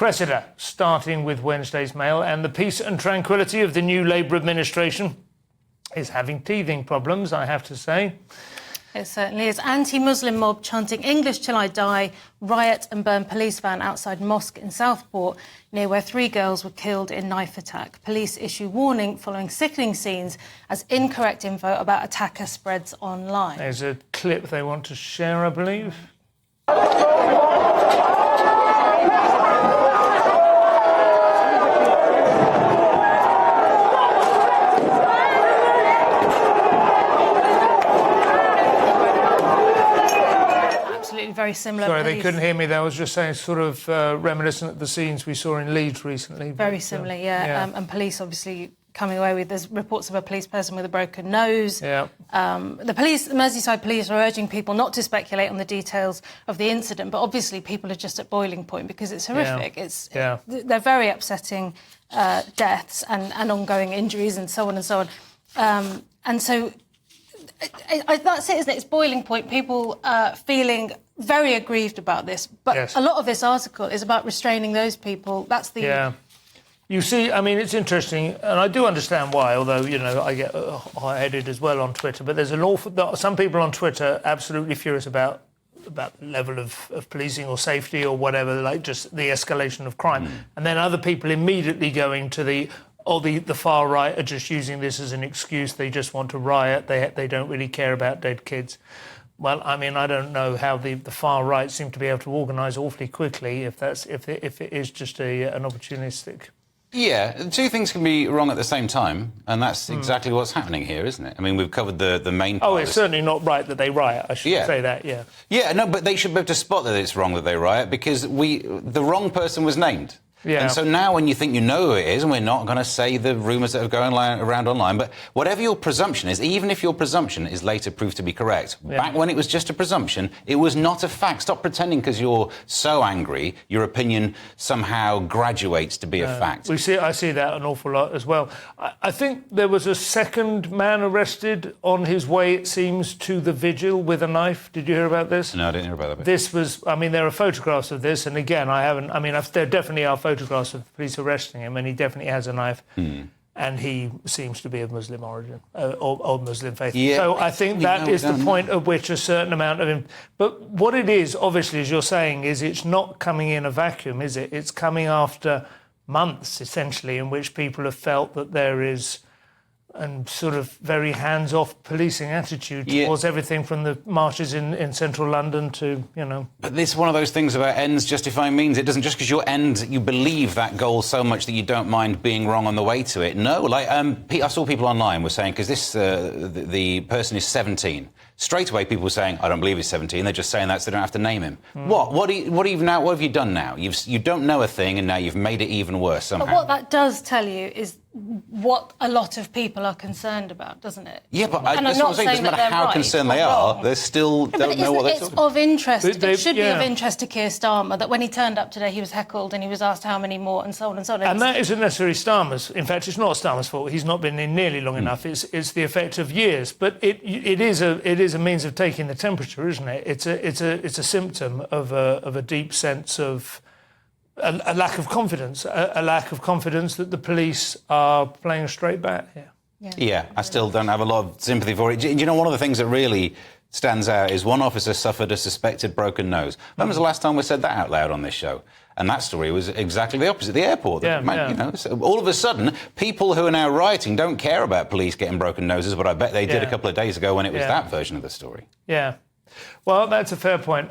Cressida, starting with Wednesday's Mail, and the peace and tranquility of the new Labour administration is having teething problems, I have to say. It certainly is. Anti-Muslim mob chanting "English till I die," riot and burn police van outside mosque in Southport, near where 3 girls were killed in knife attack. Police issue warning following sickening scenes as incorrect info about attacker spreads online. There's a clip they want to share, I believe. Very similar. Sorry, they couldn't hear me there. I was just saying, sort of reminiscent of the scenes we saw in Leeds recently. Very similar, yeah. And police obviously coming away with, there's reports of a police person with a broken nose. Yeah. The Merseyside police are urging people not to speculate on the details of the incident, but obviously people are just at boiling point because it's horrific. They're very upsetting deaths and ongoing injuries and so on and so on. And so that's it, isn't it? It's boiling point. People feeling very aggrieved about this. But a lot of this article is about restraining those people. That's the... Yeah. You see, I mean, it's interesting, and I do understand why, although, you know, I get hot-headed as well on Twitter, but there's some people on Twitter absolutely furious about the level of policing or safety or whatever, like just the escalation of crime. And then other people immediately going to the far right are just using this as an excuse. They just want to riot. They don't really care about dead kids. Well, I mean, I don't know how the far right seem to be able to organise awfully quickly if it is just an opportunistic. Yeah, 2 things can be wrong at the same time, and that's exactly what's happening here, isn't it? I mean, we've covered the main part. Oh, it's certainly not right that they riot, I should say that, yeah. Yeah, no, but they should be able to spot that it's wrong that they riot because the wrong person was named. Yeah. And so now when you think you know who it is, and we're not going to say the rumours that are going around online, but whatever your presumption is, even if your presumption is later proved to be correct, back when it was just a presumption, it was not a fact. Stop pretending because you're so angry, your opinion somehow graduates to be a fact. I see that an awful lot as well. I think there was a second man arrested on his way, it seems, to the vigil with a knife. Did you hear about this? No, I didn't hear about that. This was, I mean, there are photographs of this, and again, there definitely are photographs of the police arresting him, and he definitely has a knife, and he seems to be of Muslim origin, or Muslim faith. Yeah, so I think that is the point at which a certain amount of him... But what it is, obviously, as you're saying, is it's not coming in a vacuum, is it? It's coming after months, essentially, in which people have felt that there is a sort of very hands-off policing attitude towards everything from the marches in central London to, you know... But this is one of those things about ends justifying means. It doesn't just because you believe that goal so much that you don't mind being wrong on the way to it. No, like, I saw people online were saying, because this, the person is 17. Straight away, people were saying, I don't believe he's 17. They're just saying that so they don't have to name him. What have you done now? You don't know a thing, and now you've made it even worse somehow. But what that does tell you is what a lot of people are concerned about, doesn't it? Yeah, but that's what I'm saying. It doesn't matter how concerned they are, they still don't know what they're talking about. It's of interest. It should be of interest to Keir Starmer that when he turned up today, he was heckled and he was asked how many more and so on and so on. And that isn't necessarily Starmer's. In fact, it's not Starmer's fault. He's not been in nearly long enough. It's the effect of years. But it is a means of taking the temperature, isn't it? It's a symptom of a deep sense of a lack of confidence, a lack of confidence that the police are playing a straight bat here. Yeah, I still don't have a lot of sympathy for it. You know, one of the things that really stands out is one officer suffered a suspected broken nose. When was the last time we said that out loud on this show? And that story was exactly the opposite. The airport. You know, so all of a sudden, people who are now rioting don't care about police getting broken noses, but I bet they did a couple of days ago when it was that version of the story. Yeah. Well, that's a fair point.